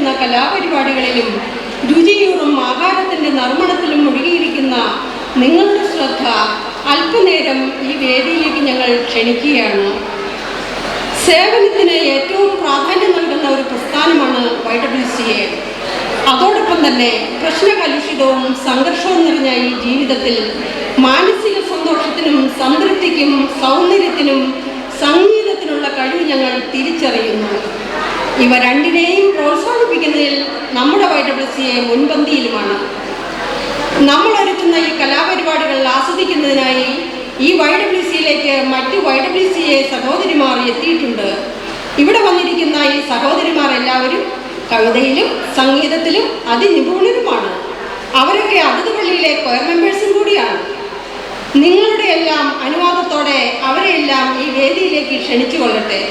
നടക്കുന്ന കലാപരിപാടികളിലും രുചിയൂറും ആഹാരത്തിൻ്റെ നറുമണത്തിലും മുഴുകിയിരിക്കുന്ന നിങ്ങളുടെ ശ്രദ്ധ അല്പനേരം ഈ വേദിയിലേക്ക് ഞങ്ങൾ ക്ഷണിക്കുകയാണ്. സേവനത്തിന് ഏറ്റവും പ്രാധാന്യം നൽകുന്ന ഒരു പ്രസ്ഥാനമാണ് YWCA. അതോടൊപ്പം തന്നെ പ്രശ്നകലുഷിതവും സംഘർഷവും നിറഞ്ഞ ഈ ജീവിതത്തിൽ മാനസിക സന്തോഷത്തിനും സംതൃപ്തിക്കും സൗന്ദര്യത്തിനും സംഗീതത്തിനുള്ള കഴിവ് ഞങ്ങൾ തിരിച്ചറിയുന്നു. ഇവ രണ്ടിനെയും പ്രോത്സാഹിപ്പിക്കുന്നതിൽ നമ്മുടെ YWCA മുൻപന്തിയിലുമാണ്. നമ്മൾ ഒരുക്കുന്ന ഈ കലാപരിപാടികൾ ആസ്വദിക്കുന്നതിനായി ഈ YWCAയിലേക്ക് മറ്റു YWCA സഹോദരിമാർ എത്തിയിട്ടുണ്ട്. ഇവിടെ വന്നിരിക്കുന്ന ഈ സഹോദരിമാർ എല്ലാവരും കവിതയിലും സംഗീതത്തിലും അതിനിപുണരുമാണ്. അവരൊക്കെ അതിഥിപള്ളിയിലെ കൊയർ മെമ്പേഴ്സും കൂടിയാണ്. നിങ്ങളുടെ എല്ലാം അനുവാദത്തോടെ അവരെയെല്ലാം ഈ വേദിയിലേക്ക് ക്ഷണിച്ചു കൊള്ളട്ടെ.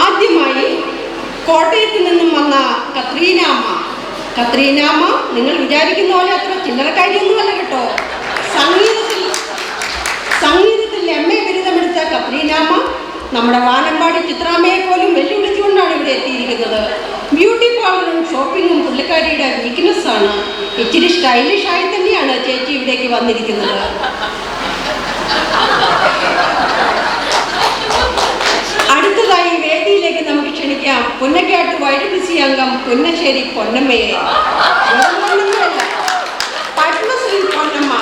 ആദ്യമായി കോട്ടയത്ത് നിന്നും വന്ന കത്രീനാമ്മ. കത്രീനാമ്മ നിങ്ങൾ വിചാരിക്കുന്ന പോലെ അത്ര ചില്ലറക്കാരിയൊന്നുമല്ല കേട്ടോ. സംഗീതത്തിൽ MA ബിരുദമെടുത്ത കത്രീനാമ്മ നമ്മുടെ വാനമ്പാടി ചിത്രാമ്മയെ പോലും വെല്ലുവിളിച്ചുകൊണ്ടാണ് ഇവിടെ എത്തിയിരിക്കുന്നത്. ബ്യൂട്ടി പാർലറും ഷോപ്പിങ്ങും പുള്ളിക്കാരിയുടെ വീക്ക്നെസ് ആണ്. ഇച്ചിരി സ്റ്റൈലിഷായി തന്നെയാണ് ചേച്ചി ഇവിടേക്ക് വന്നിരിക്കുന്നത്. അടുത്തതായി വേദിയിലേക്ക് നമുക്ക് ക്ഷണിക്കാം പുന്നക്കാട്ട് YWCA അംഗം പുന്നശ്ശേരി പൊന്നമ്മയെ. പത്മശ്രീ പൊന്നമ്മ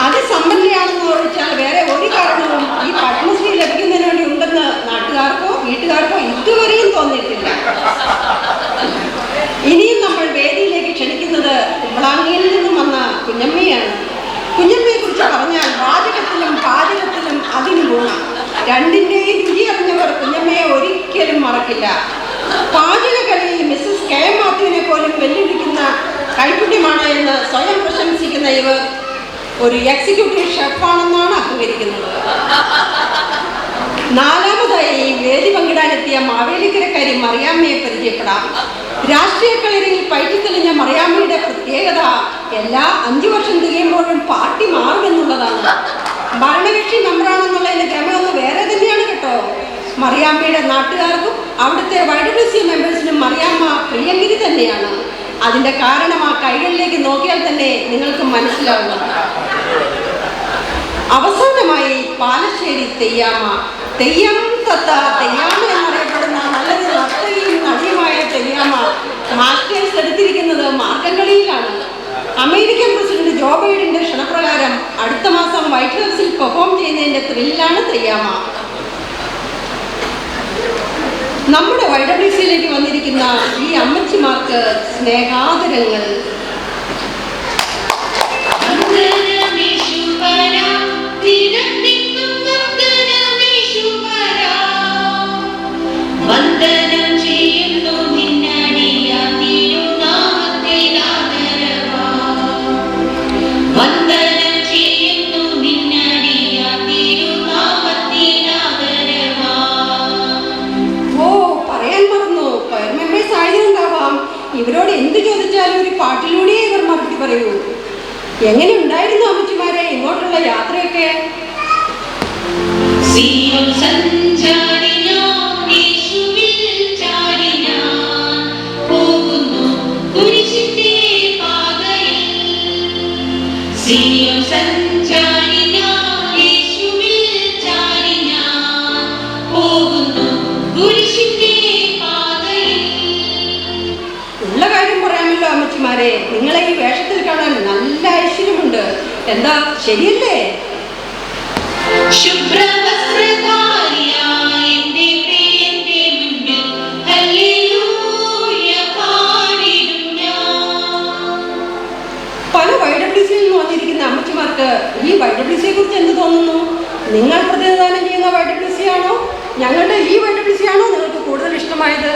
അതിസമ്പന്നയാണെന്ന് ഓർമ്മിച്ചാൽ വേറെ ഒരു കാരണവും ഈ പത്മശ്രീ ലഭിക്കുന്നതിന് വേണ്ടി ഉണ്ടെന്ന് നാട്ടുകാർക്കോ വീട്ടുകാർക്കോ ഇതുവരെയും തോന്നിയിട്ടില്ല. ഇനിയും നമ്മൾ വേദിയിലേക്ക് ക്ഷണിക്കുന്നത് കുമ്പളാങ്ങിയിൽ നിന്നും വന്ന കുഞ്ഞമ്മയാണ്. കുഞ്ഞമ്മയെ കുറിച്ച് പറഞ്ഞാൽ വാചകത്തിലും പാചകത്തിലും അതിന് ഗുണം. രണ്ടിൻ്റെയും രുചി അറിഞ്ഞവർ കുഞ്ഞമ്മയെ ഒരിക്കലും മറക്കില്ല. പാചകകലയിൽ മിസ്സസ് K. മാത്യുവിനെ പോലും വെല്ലുവിളിക്കുന്ന കൈപുണ്യമാണ് എന്ന് സ്വയം പ്രശംസിക്കുന്ന ഇവർ ഒരു എക്സിക്യൂട്ടീവ് ഷെഫാണെന്നാണ് അഹങ്കരിക്കുന്നത്. നാലാമതായി വേദി പങ്കിടാനെത്തിയ മാവേലിക്കരക്കാരി മറിയാമ്മയെ പരിചയപ്പെടാം. രാഷ്ട്രീയ കളരിയിൽ പയറ്റിത്തെളിഞ്ഞ മറിയാമ്മയുടെ പ്രത്യേകത എല്ലാ 5 വർഷം തികയുമ്പോഴും പാർട്ടി മാറുമെന്നുള്ളതാണ്. ഭരണകക്ഷി മെമ്പറാണെന്നുള്ളതിൻ്റെ ഗമയൊന്ന് വേറെ തന്നെയാണ് കേട്ടോ. മറിയാമ്മയുടെ നാട്ടുകാർക്കും അവിടുത്തെ YWCA മെമ്പേഴ്സിനും മറിയാമ്മ പ്രിയങ്കരി തന്നെയാണ്. അതിൻ്റെ കാരണം ആ കൈകളിലേക്ക് നോക്കിയാൽ തന്നെ നിങ്ങൾക്ക് മനസ്സിലാകും. അവസാനമായി പാലശ്ശേരി തെയ്യാമ്മ. തെയ്യം തത്ത തെയ്യാമ്മ എന്നറിയപ്പെടുന്ന നല്ലൊരു നർത്തകിയും നടിയുമായ തെയ്യാമ്മ മാസ്റ്റേഴ്സ് എടുത്തിരിക്കുന്നത് മാർഗംകളിയിലാണ്. അമേരിക്കൻ പ്രസിഡന്റ് ജോ ബൈഡന്റെ ക്ഷണപ്രകാരം അടുത്ത മാസം വൈറ്റ് ഹൗസിൽ പെർഫോം ചെയ്യുന്നതിൻ്റെ ത്രില്ലാണ് തെയ്യാമ്മ. നമ്മുടെ YWCAയിലേക്ക് വന്നിരിക്കുന്ന ഈ അമ്മച്ചിമാർക്ക് സ്നേഹാദരങ്ങൾ. ഇവരോട് എന്ത് ചോദിച്ചാലും ഒരു പാട്ടിലൂടെ ഇവർ മറുപടി പറയൂ. എങ്ങനെ ഉണ്ടായിരുന്നു അമ്മച്ചിമാരെ ഇങ്ങോട്ടുള്ള യാത്രയൊക്കെ? അമ്മച്ചിമാരെ, നിങ്ങളെ ഈ വേഷത്തിൽ കാണാൻ നല്ല ഐശ്വര്യമുണ്ട്. എന്താ ശരിയല്ലേ? പല YWCAയിൽ നിന്ന് വന്നിരിക്കുന്ന അമ്മച്ചിമാർക്ക് ഈ YWCAയെ കുറിച്ച് എന്ത് തോന്നുന്നു? നിങ്ങൾ പ്രതിനിധാനം ചെയ്യുന്ന YWCA ആണോ ഞങ്ങളുടെ ഈ YWCA ആണോ നിങ്ങൾക്ക് കൂടുതൽ ഇഷ്ടമായത്?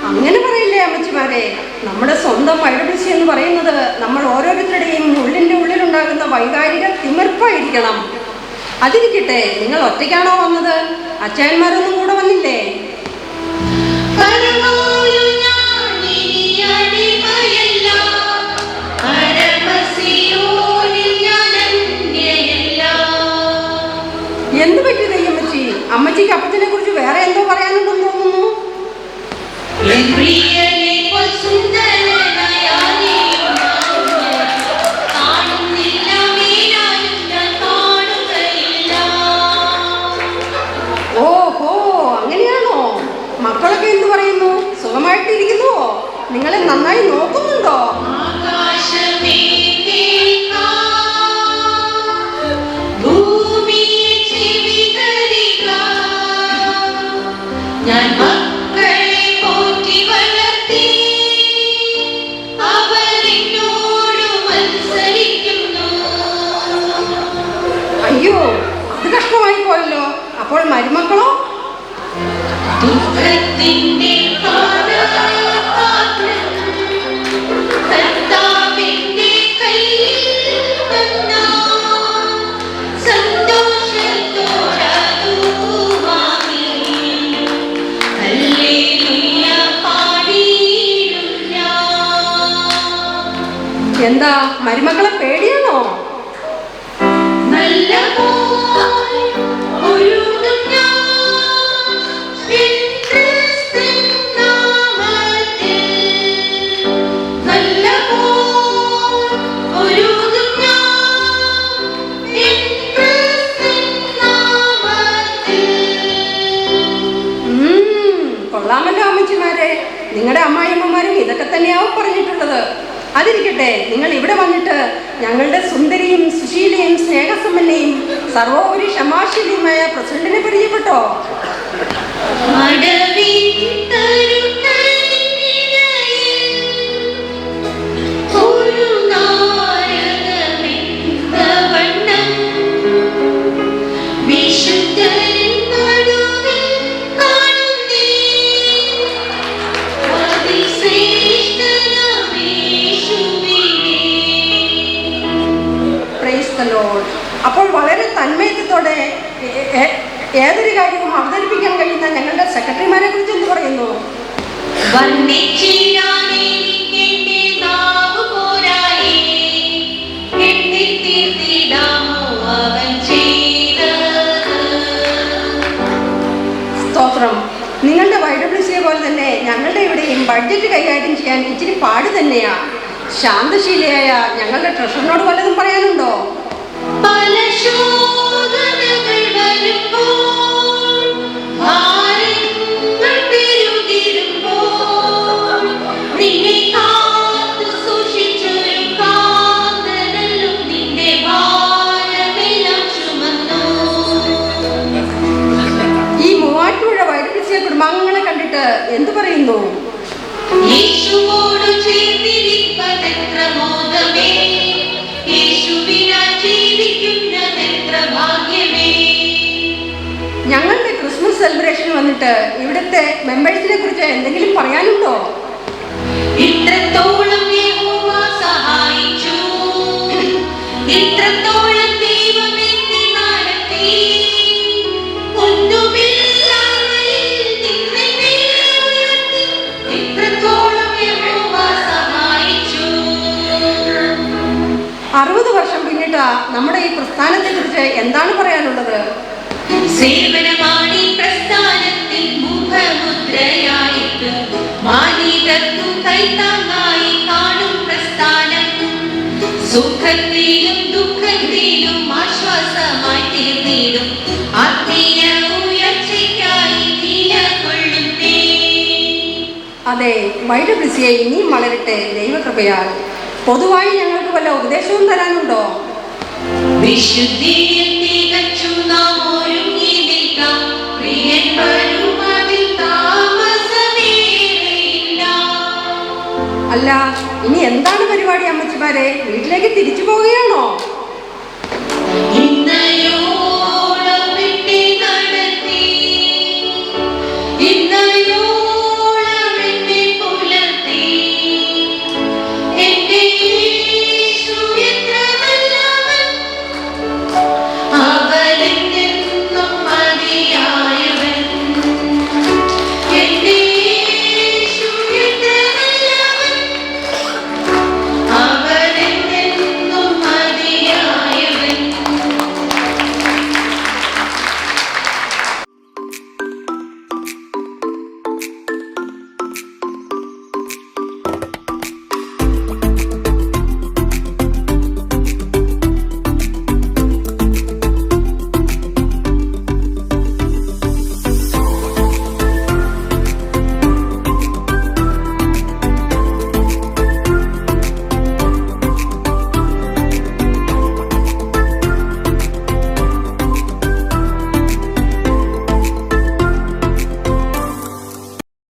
അങ്ങനെ പറയില്ലേ അമ്മച്ചിമാരെ. നമ്മുടെ സ്വന്തം YWCA എന്ന് പറയുന്നത് നമ്മൾ ഓരോരുത്തരുടെയും ഉള്ളിൻ്റെ ഉള്ളിലുണ്ടാകുന്ന വൈകാരിക തിമിർപ്പായിരിക്കണം. അതിരിക്കട്ടെ, നിങ്ങൾ ഒറ്റയ്ക്കാണോ വന്നത്? അച്ചായന്മാരൊന്നും കൂടെ വന്നില്ലേ? പരമസി പറ്റി തെയ്യമ്മച്ചി? അമ്മച്ചിക്ക് അപ്പച്ചനെ കുറിച്ച് വേറെ എന്തോ പറയാനുണ്ടെന്ന് തോന്നുന്നു. ഓഹോ, അങ്ങനെയാണോ? മക്കളൊക്കെ എന്ത് പറയുന്നു? സുഖമായിട്ടിരിക്കുന്നുവോ? നിങ്ങളെ നന്നായി നോക്കുന്നുണ്ടോ? അയ്യോ, അത് കഷ്ടമായി പോയല്ലോ. അപ്പോൾ മരുമക്കളോ? എന്താ, മരുമക്കളെ പേടിയാണോ? കൊള്ളാമല്ലോ അമ്മച്ചിമാരെ. നിങ്ങളുടെ അമ്മായിയമ്മമാരും ഇതൊക്കെ തന്നെയാവും പറഞ്ഞിട്ടുള്ളത്. അതിരിക്കട്ടെ, നിങ്ങൾ ഇവിടെ വന്നിട്ട് ഞങ്ങളുടെ സുന്ദരിയും സുശീലയും സ്നേഹസമ്പന്നയും സർവോപരി ക്ഷമാശീലിയുമായ പ്രസിഡന്റിനെ പരിചയപ്പെട്ടോ? അപ്പോൾ വളരെ തന്മയത്തോടെ ഏതൊരു കാര്യവും അവതരിപ്പിക്കാൻ കഴിയുന്ന ഞങ്ങളുടെ സെക്രട്ടറിമാരെ കുറിച്ച് എന്ത് പറയുന്നു? സ്തോത്രം. നിങ്ങളുടെ YWCA പോലെ തന്നെ ഞങ്ങളുടെ ഇവിടെയും ബഡ്ജറ്റ് കൈകാര്യം ചെയ്യാൻ ഇച്ചിരി പാട് തന്നെയാ. ശാന്തശീലയായ ഞങ്ങളുടെ ട്രഷറിനോട് വല്ലതും പറയാനുണ്ടോ? ഈ മൂവാറ്റുപുഴ YWCA കുടുംബാംഗങ്ങളെ കണ്ടിട്ട് എന്തു പറയുന്നു? ഞങ്ങളുടെ ക്രിസ്മസ് സെലിബ്രേഷൻ വന്നിട്ട് ഇവിടുത്തെ മെമ്പേഴ്സിനെ കുറിച്ച് എന്തെങ്കിലും പറയാനുണ്ടോ? ഇത്രത്തോളം യഹോവ സഹായിച്ചു, ഇത്രത്തോളം ദൈവം എന്നെ നടത്തി, ഒന്നുമില്ലായ്മയിൽ നിന്നെ ഉയർത്തി, ഇത്രത്തോളം യഹോവ സഹായിച്ചു. 60 വർഷം പിന്നിട്ട് നമ്മുടെ ഈ പ്രസ്ഥാനത്തെ കുറിച്ച് എന്താണ് പറയാനുള്ളത്? സേവനമാണ് ഈ പ്രസ്ഥാനത്തിൽ മുഖമുദ്രയായിട്ട്, മാനീതർക്കു കൈത്താങ്ങായി കാണും പ്രസ്ഥാനം. സുഖത്തിലും ദുഃഖത്തിലും ആശ്വാസമായി തീർന്നിടും, ആത്മീയ ഉയർച്ചയ്ക്കായി നിലകൊള്ളുന്നേ. അതെ, YWCA ഇനിയും വളരട്ടെ ദൈവകൃപയാൽ. പൊതുവായി ഞങ്ങൾക്ക് വല്ല ഉപദേശവും തരാനുണ്ടോ? വിശുദ്ധിയിൽ തികച്ചു നാം ഒരുങ്ങി നിൽക്കാം, പ്രിയന്മാരും അതിൽ താമസമേറെയില്ല. അല്ല, ഇനി എന്താണ് പരിപാടി അമ്മച്ചിമാരെ? വീട്ടിലേക്ക് തിരിച്ചു പോവുകയാണോ?